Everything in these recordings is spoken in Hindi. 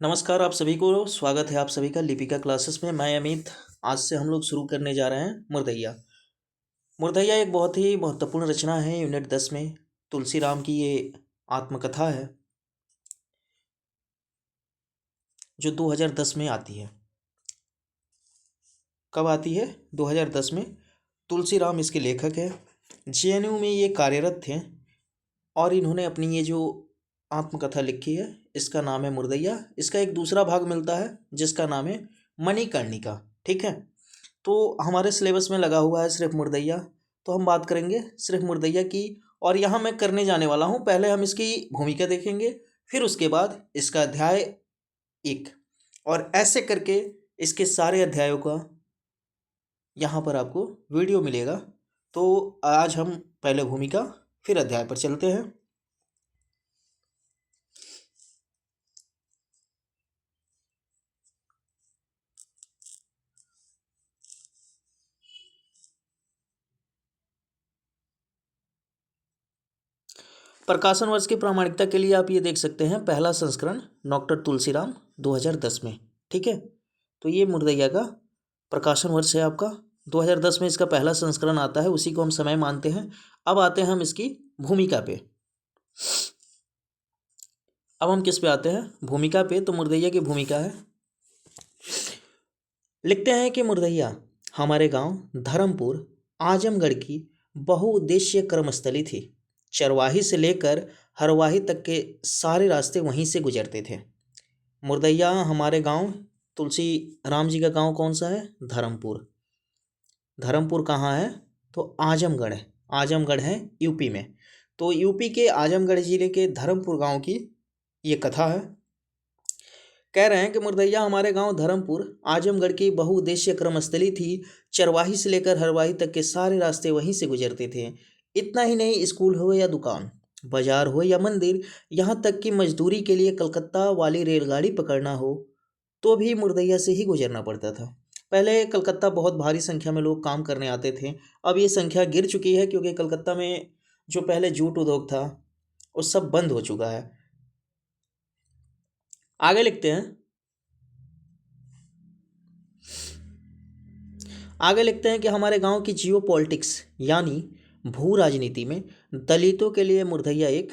नमस्कार आप सभी को। स्वागत है आप सभी का लिपिका क्लासेस में। मैं अमित। आज से हम लोग शुरू करने जा रहे हैं मुर्दैया। मुर्दैया एक बहुत ही महत्वपूर्ण रचना है यूनिट 10 में। तुलसी राम की ये आत्मकथा है जो 2010 में आती है। कब आती है? 2010 में। तुलसी राम इसके लेखक है। जेएनयू में ये कार्यरत थे और इन्होंने अपनी ये जो आत्मकथा लिखी है इसका नाम है मुर्दैया। इसका एक दूसरा भाग मिलता है जिसका नाम है मणिकर्णिका। ठीक है, तो हमारे सिलेबस में लगा हुआ है सिर्फ मुर्दैया, तो हम बात करेंगे सिर्फ मुर्दैया की। और यहाँ मैं करने जाने वाला हूँ, पहले हम इसकी भूमिका देखेंगे, फिर उसके बाद इसका अध्याय 1, और ऐसे करके इसके सारे अध्यायों का यहाँ पर आपको वीडियो मिलेगा। तो आज हम पहले भूमिका फिर अध्याय पर चलते हैं। प्रकाशन वर्ष की प्रामाणिकता के लिए आप ये देख सकते हैं, पहला संस्करण डॉक्टर तुलसीराम 2010 में। ठीक है, तो ये मुर्दैया का प्रकाशन वर्ष है आपका 2010 में। इसका पहला संस्करण आता है, उसी को हम समय मानते हैं। अब आते हैं हम इसकी भूमिका पे। अब हम किस पे आते हैं? भूमिका पे। तो मुर्दैया की भूमिका है, लिखते हैं कि मुर्दैया हमारे गांव धर्मपुर आजमगढ़ की बहुउद्देशीय कर्मस्थली थी। चरवाही से लेकर हरवाही तक के सारे रास्ते वहीं से गुजरते थे। मुर्दैया हमारे गांव, तुलसी राम जी का गांव कौन सा है? धर्मपुर। धर्मपुर कहाँ है? तो आजमगढ़ है। आजमगढ़ है यूपी में। तो यूपी के आजमगढ़ जिले के धर्मपुर गांव की ये कथा है। कह रहे हैं कि मुर्दैया हमारे गांव धर्मपुर आजमगढ़ की बहुउद्देशीय कर्मस्थली थी। चरवाही से लेकर हरवाही तक के सारे रास्ते वहीं से गुजरते थे। इतना ही नहीं, स्कूल हो या दुकान, बाजार हो या मंदिर, यहाँ तक कि मजदूरी के लिए कलकत्ता वाली रेलगाड़ी पकड़ना हो तो भी मुर्दैया से ही गुजरना पड़ता था। पहले कलकत्ता बहुत भारी संख्या में लोग काम करने आते थे। अब ये संख्या गिर चुकी है क्योंकि कलकत्ता में जो पहले जूट उद्योग था वो सब बंद हो चुका है। आगे लिखते हैं, आगे लिखते हैं कि हमारे गांव की जियो पॉलिटिक्स यानी भू राजनीति में दलितों के लिए मुर्दैया एक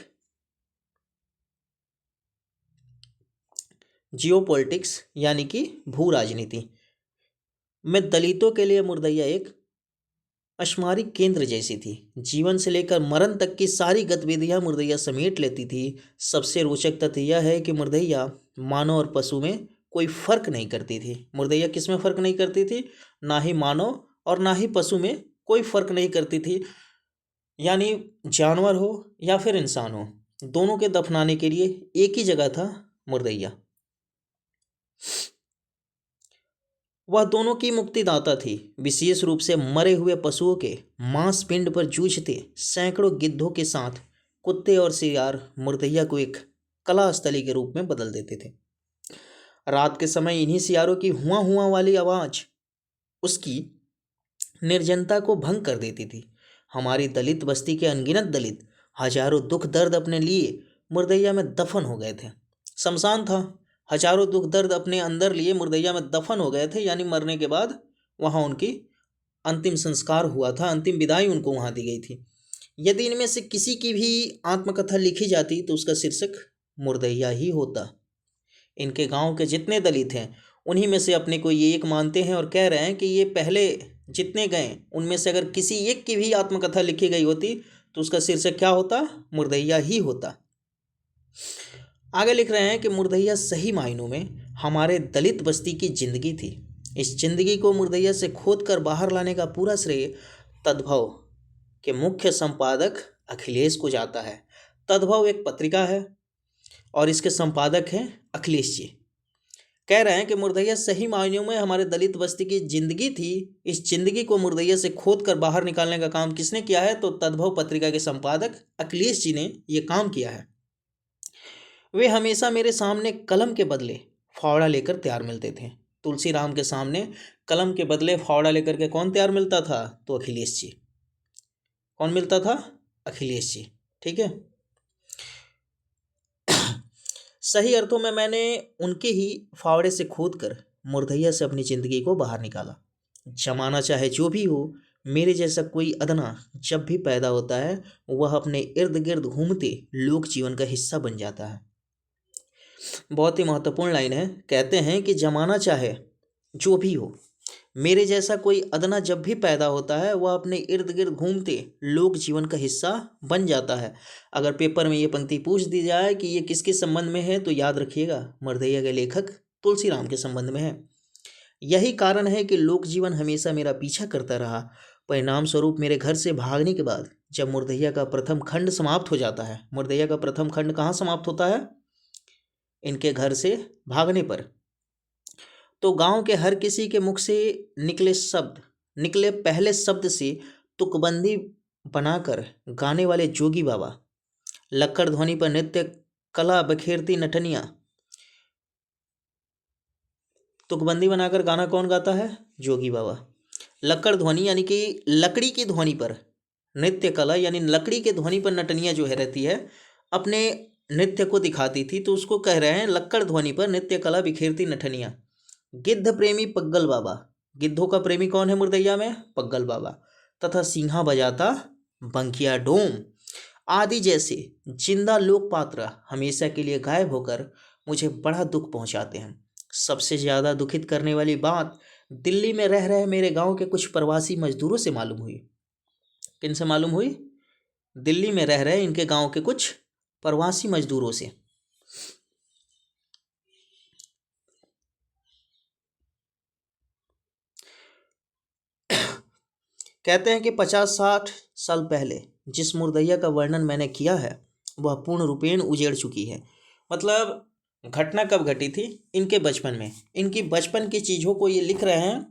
जियो पॉलिटिक्स यानी कि भू राजनीति में दलितों के लिए मुर्दैया एक अश्मारिक केंद्र जैसी थी। जीवन से लेकर मरण तक की सारी गतिविधियां मुर्दैया समेट लेती थी। सबसे रोचक तथ्य यह है कि मुर्दैया मानव और पशु में कोई फर्क नहीं करती थी। मुर्दैया किस में फर्क नहीं करती थी? ना ही मानव और ना ही पशु में कोई फर्क नहीं करती थी। यानी जानवर हो या फिर इंसान हो, दोनों के दफनाने के लिए एक ही जगह था मुर्दैया। वह दोनों की मुक्तिदाता थी। विशेष रूप से मरे हुए पशुओं के मांस पिंड पर जूझते सैकड़ों गिद्धों के साथ कुत्ते और सियार मुर्दैया को एक कला स्थली के रूप में बदल देते थे। रात के समय इन्हीं सियारों की हुआ हुआ वाली आवाज उसकी निर्जनता को भंग कर देती थी। हमारी दलित बस्ती के अनगिनत दलित हजारों दुख दर्द अपने लिए मुर्दैया में दफन हो गए थे। शमशान था, हजारों दुख दर्द अपने अंदर लिए मुर्दैया में दफन हो गए थे। यानी मरने के बाद वहाँ उनकी अंतिम संस्कार हुआ था, अंतिम विदाई उनको वहाँ दी गई थी। यदि इनमें से किसी की भी आत्मकथा लिखी जाती तो उसका शीर्षक मुर्दैया ही होता। इनके गांव के जितने दलित हैं उन्हीं में से अपने को ये एक मानते हैं और कह रहे हैं कि ये पहले जितने गए उनमें से अगर किसी एक की भी आत्मकथा लिखी गई होती तो उसका शीर्षक क्या होता? मुर्दैया ही होता। आगे लिख रहे हैं कि मुर्दैया सही मायनों में हमारे दलित बस्ती की जिंदगी थी। इस जिंदगी को मुर्दैया से खोद कर बाहर लाने का पूरा श्रेय तद्भव के मुख्य संपादक अखिलेश को जाता है। तद्भव एक पत्रिका है और इसके संपादक हैं अखिलेश जी। कह रहे हैं कि मुर्दैया सही मायनों में हमारे दलित बस्ती की जिंदगी थी। इस जिंदगी को मुर्दैया से खोद कर बाहर निकालने का काम किसने किया है? तो तद्भव पत्रिका के संपादक अखिलेश जी ने यह काम किया है। वे हमेशा मेरे सामने कलम के बदले फावड़ा लेकर तैयार मिलते थे। तुलसी राम के सामने कलम के बदले फावड़ा लेकर के कौन तैयार मिलता था? तो अखिलेश जी। कौन मिलता था? अखिलेश जी। ठीक है। सही अर्थों में मैंने उनके ही फावड़े से खोद कर मुर्दैया से अपनी जिंदगी को बाहर निकाला। जमाना चाहे जो भी हो, मेरे जैसा कोई अदना जब भी पैदा होता है, वह अपने इर्द गिर्द घूमते लोक जीवन का हिस्सा बन जाता है। बहुत ही महत्वपूर्ण लाइन है। कहते हैं कि जमाना चाहे जो भी हो, मेरे जैसा कोई अदना जब भी पैदा होता है, वह अपने इर्द गिर्द घूमते लोक जीवन का हिस्सा बन जाता है। अगर पेपर में ये पंक्ति पूछ दी जाए कि ये किसके संबंध में है, तो याद रखिएगा मर्दैया के लेखक तुलसी राम के संबंध में है। यही कारण है कि लोक जीवन हमेशा मेरा पीछा करता रहा। परिणाम स्वरूप मेरे घर से भागने के बाद जब मुर्दैया का प्रथम खंड समाप्त हो जाता है, मुर्दैया का प्रथम खंड कहाँ समाप्त होता है? इनके घर से भागने पर। तो गांव के हर किसी के मुख से निकले पहले शब्द से तुकबंदी बनाकर गाने वाले जोगी बाबा, लक्कड़ ध्वनि पर नृत्य कला बखेरती नटनिया। तुकबंदी बनाकर गाना कौन गाता है? जोगी बाबा। लक्कड़ ध्वनि यानी कि लकड़ी की ध्वनि पर नृत्य कला, यानी लकड़ी के ध्वनि पर नटनिया जो है रहती है, अपने नृत्य को दिखाती थी, तो उसको कह रहे हैं लक्कड़ ध्वनि पर नृत्य कला बिखेरती नटनिया। गिद्ध प्रेमी पग्गल बाबा, गिद्धों का प्रेमी कौन है मुर्दैया में? पग्गल बाबा। तथा सिंहा बजाता बंकिया डोम आदि जैसे जिंदा लोक पात्र हमेशा के लिए गायब होकर मुझे बड़ा दुख पहुंचाते हैं। सबसे ज़्यादा दुखित करने वाली बात दिल्ली में रह रहे मेरे गांव के कुछ प्रवासी मजदूरों से मालूम हुई। किन से मालूम हुई? दिल्ली में रह रहे इनके गांव के कुछ प्रवासी मजदूरों से। कहते हैं कि 50-60 साल पहले जिस मुर्दैया का वर्णन मैंने किया है, वह पूर्ण रूपेण उजेड़ चुकी है। मतलब घटना कब घटी थी? इनके बचपन में। इनकी बचपन की चीज़ों को ये लिख रहे हैं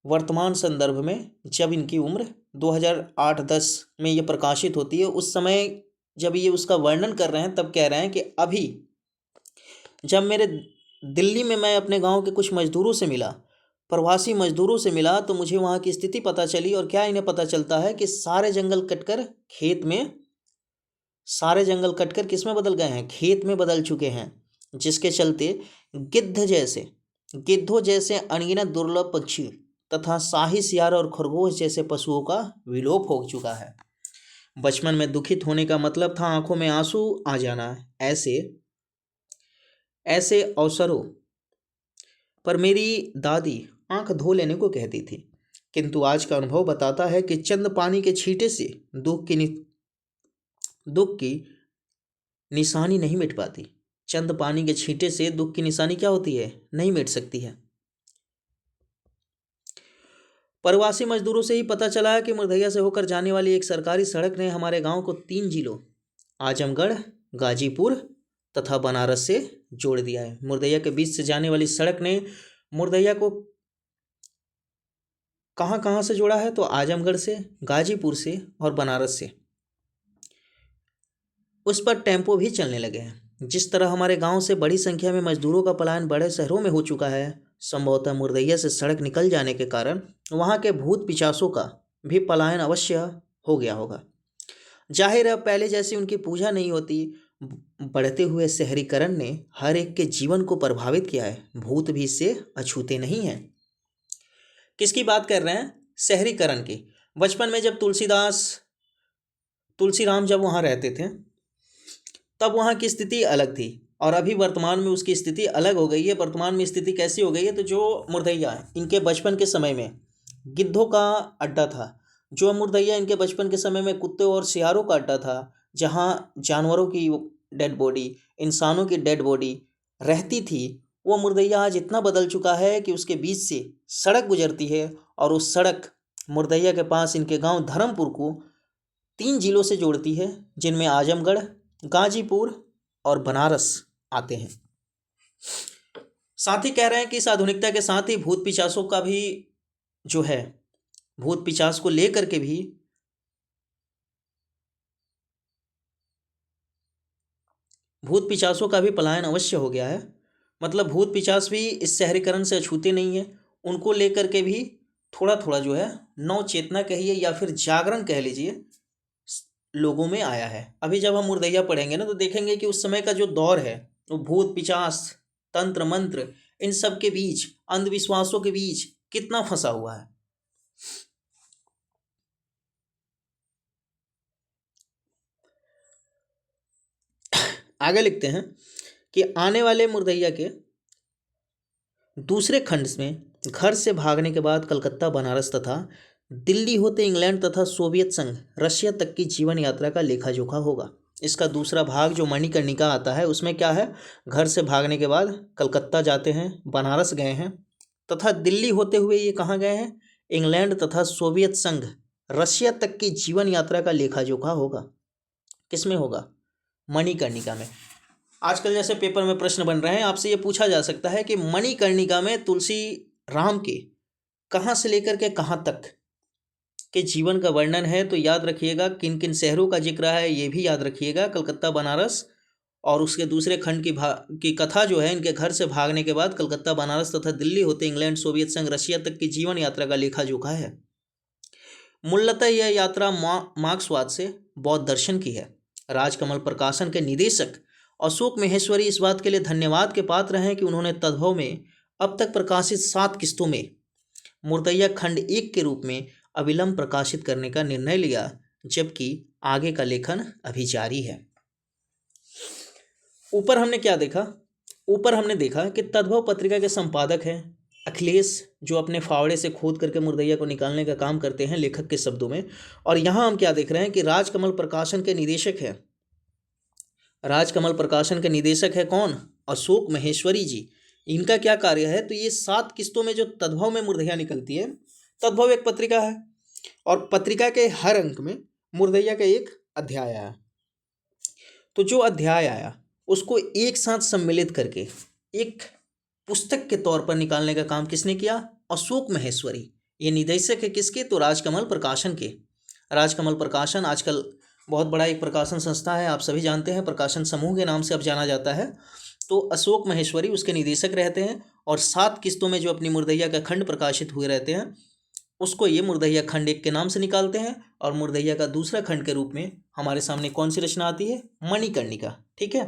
वर्तमान संदर्भ में, जब इनकी उम्र 2008-10 में ये प्रकाशित होती है। उस समय जब ये उसका वर्णन कर रहे हैं, तब कह रहे हैं कि अभी जब मेरे दिल्ली में मैं अपने गांव के कुछ मजदूरों से मिला, प्रवासी मजदूरों से मिला, तो मुझे वहाँ की स्थिति पता चली। और क्या इन्हें पता चलता है कि सारे जंगल कटकर खेत में, सारे जंगल कटकर किस में बदल गए हैं? खेत में बदल चुके हैं। जिसके चलते गिद्धों जैसे अनगिनत दुर्लभ पक्षी तथा शाही सियार और खरगोश जैसे पशुओं का विलोप हो चुका है। बचपन में दुखित होने का मतलब था आंखों में आंसू आ जाना। ऐसे अवसरों पर मेरी दादी आंख धो लेने को कहती थी, किंतु आज का अनुभव बताता है कि चंद पानी के छींटे से दुख की निशानी नहीं मिट पाती। चंद पानी के छींटे से दुख की निशानी क्या होती है? नहीं मिट सकती है। प्रवासी मजदूरों से ही पता चला है कि मुर्दैया से होकर जाने वाली एक सरकारी सड़क ने हमारे गांव को 3 जिलों आजमगढ़, गाजीपुर तथा बनारस से जोड़ दिया है। मुर्दैया के बीच से जाने वाली सड़क ने मुर्दैया को कहाँ कहाँ से जोड़ा है? तो आजमगढ़ से, गाजीपुर से और बनारस से। उस पर टेम्पो भी चलने लगे हैं। जिस तरह हमारे गांव से बड़ी संख्या में मजदूरों का पलायन बड़े शहरों में हो चुका है, संभवतः मुर्दैया से सड़क निकल जाने के कारण वहां के भूत पिशाचों का भी पलायन अवश्य हो गया होगा। जाहिर है पहले जैसी उनकी पूजा नहीं होती। बढ़ते हुए शहरीकरण ने हर एक के जीवन को प्रभावित किया है। भूत भी इससे अछूते नहीं हैं। किसकी बात कर रहे हैं? शहरीकरण की। बचपन में जब तुलसीराम जब वहाँ रहते थे, तब वहाँ की स्थिति अलग थी, और अभी वर्तमान में उसकी स्थिति अलग हो गई है। वर्तमान में स्थिति कैसी हो गई है? तो जो मुर्दैया है, इनके बचपन के समय में गिद्धों का अड्डा था। जो मुर्दैया इनके बचपन के समय में कुत्ते और सियारों का अड्डा था, जहाँ जानवरों की डेड बॉडी, इंसानों की डेड बॉडी रहती थी, वो मुर्दैया आज इतना बदल चुका है कि उसके बीच से सड़क गुजरती है, और उस सड़क मुर्दैया के पास इनके गांव धर्मपुर को 3 जिलों से जोड़ती है, जिनमें आजमगढ़, गाजीपुर और बनारस आते हैं। साथ ही कह रहे हैं कि इस आधुनिकता के साथ ही भूत पिशाचों का भी जो है, भूत पिशाच को लेकर के भी भूत पिशाचों का भी पलायन अवश्य हो गया है। मतलब भूत पिशाच भी इस शहरीकरण से अछूते नहीं है। उनको लेकर के भी थोड़ा थोड़ा जो है नव चेतना कहिए या फिर जागरण कह लीजिए, लोगों में आया है। अभी जब हम मुर्दैया पढ़ेंगे ना, तो देखेंगे कि उस समय का जो दौर है, वो भूत पिचास, तंत्र मंत्र, इन सब के बीच, अंधविश्वासों के बीच कितना फंसा हुआ है। आगे लिखते हैं कि आने वाले मुर्दैया के दूसरे खंड में घर से भागने के बाद कलकत्ता, बनारस तथा दिल्ली होते इंग्लैंड तथा सोवियत संघ, रशिया तक की जीवन यात्रा का लेखा जोखा होगा। इसका दूसरा भाग जो मणिकर्णिका आता है उसमें क्या है, घर से भागने के बाद कलकत्ता जाते हैं, बनारस गए हैं तथा दिल्ली होते हुए ये कहाँ गए हैं, इंग्लैंड तथा सोवियत संघ, रशिया तक की जीवन यात्रा का लेखा जोखा होगा। किसमें होगा, मणिकर्णिका में। आजकल जैसे पेपर में प्रश्न बन रहे हैं, आपसे ये पूछा जा सकता है कि मणिकर्णिका में तुलसी राम के कहाँ से लेकर के कहाँ तक के जीवन का वर्णन है, तो याद रखिएगा किन किन शहरों का जिक्र है ये भी याद रखिएगा, कलकत्ता, बनारस, और उसके दूसरे खंड की कथा जो है इनके घर से भागने के बाद कलकत्ता, बनारस तथा दिल्ली होते इंग्लैंड, सोवियत संघ, रशिया तक की जीवन यात्रा का लेखा जोखा है। मूलतः यह यात्रा मार्क्सवाद से बौद्ध दर्शन की है। राजकमल प्रकाशन के निदेशक अशोक महेश्वरी इस बात के लिए धन्यवाद के पात्र हैं कि उन्होंने तद्भव में अब तक प्रकाशित 7 किस्तों में मुर्दैया खंड 1 के रूप में अविलंब प्रकाशित करने का निर्णय लिया, जबकि आगे का लेखन अभी जारी है। ऊपर हमने क्या देखा, ऊपर हमने देखा कि तद्भव पत्रिका के संपादक हैं अखिलेश, जो अपने फावड़े से खोद करके मुर्दैया को निकालने का काम करते हैं लेखक के शब्दों में। और यहाँ हम क्या देख रहे हैं कि राजकमल प्रकाशन के निदेशक है, राजकमल प्रकाशन के निदेशक है कौन, अशोक महेश्वरी जी। इनका क्या कार्य है, तो ये 7 किस्तों में जो तद्भव में मुर्दैया निकलती है, तद्भव एक पत्रिका है और पत्रिका के हर अंक में मुर्दैया का एक अध्याय आया, तो जो अध्याय आया उसको एक साथ सम्मिलित करके एक पुस्तक के तौर पर निकालने का काम किसने किया, अशोक महेश्वरी। ये निदेशक है किसके, तो राजकमल प्रकाशन के। राजकमल प्रकाशन आजकल बहुत बड़ा एक प्रकाशन संस्था है, आप सभी जानते हैं, प्रकाशन समूह के नाम से अब जाना जाता है। तो अशोक महेश्वरी उसके निदेशक रहते हैं और 7 किस्तों में जो अपनी मुर्दैया का खंड प्रकाशित हुए रहते हैं उसको ये मुर्दैया खंड 1 के नाम से निकालते हैं। और मुर्दैया का दूसरा खंड के रूप में हमारे सामने कौन सी रचना आती है, मणिकर्णिका। ठीक है,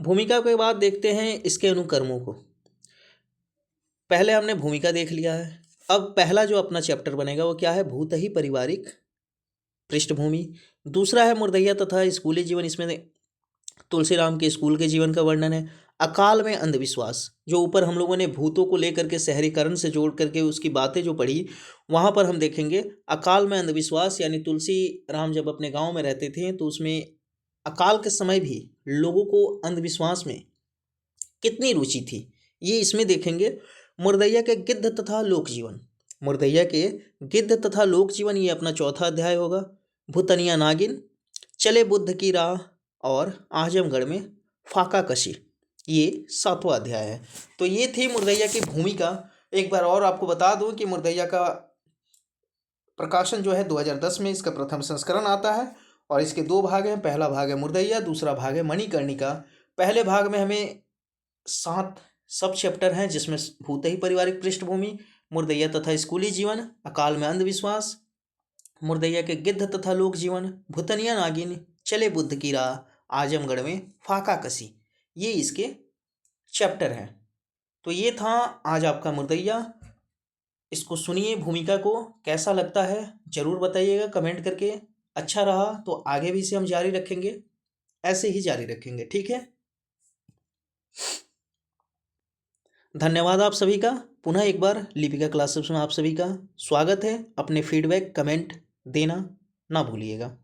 भूमिका के बाद देखते हैं इसके अनुकर्मों को। पहले हमने भूमिका देख लिया है, अब पहला जो अपना चैप्टर बनेगा वो क्या है, भूतही पारिवारिक पृष्ठभूमि। दूसरा है मुर्दैया तथा स्कूली जीवन, इसमें तुलसीराम के स्कूल के जीवन का वर्णन है। अकाल में अंधविश्वास, जो ऊपर हम लोगों ने भूतों को लेकर के शहरीकरण से जोड़ करके उसकी बातें जो पढ़ी, वहाँ पर हम देखेंगे अकाल में अंधविश्वास, यानी तुलसी राम जब अपने गांव में रहते थे तो उसमें अकाल के समय भी लोगों को अंधविश्वास में कितनी रुचि थी, ये इसमें देखेंगे। मुर्दैया के गिद्ध तथा लोक जीवन, मुर्दैया के गिद्ध तथा लोक जीवन, ये अपना चौथा अध्याय होगा। भूतनिया नागिन, चले बुद्ध की राह और आजमगढ़ में फाका कशी, ये 7वां अध्याय है। तो ये थी मुर्दैया की भूमिका। एक बार और आपको बता दूं कि मुर्दैया का प्रकाशन जो है 2010 में इसका प्रथम संस्करण आता है और इसके 2 भाग हैं, पहला भाग है मुर्दैया, दूसरा भाग है मणिकर्णिका। पहले भाग में हमें 7 सब चैप्टर हैं, जिसमें भूतही पारिवारिक पृष्ठभूमि, मुर्दैया तथा स्कूली जीवन, अकाल में अंधविश्वास, मुर्दैया के गिद्ध तथा लोक जीवन, भूतनिया नागिन, चले बुद्ध की राह, आजमगढ़ में फाका कसी, ये इसके चैप्टर हैं। तो ये था आज आपका मुर्दैया। इसको सुनिए, भूमिका को कैसा लगता है जरूर बताइएगा कमेंट करके। अच्छा रहा तो आगे भी इसे हम जारी रखेंगे, ऐसे ही जारी रखेंगे। ठीक है, धन्यवाद आप सभी का। पुनः एक बार लिपिका क्लासेस में आप सभी का स्वागत है। अपने फीडबैक कमेंट देना ना भूलिएगा।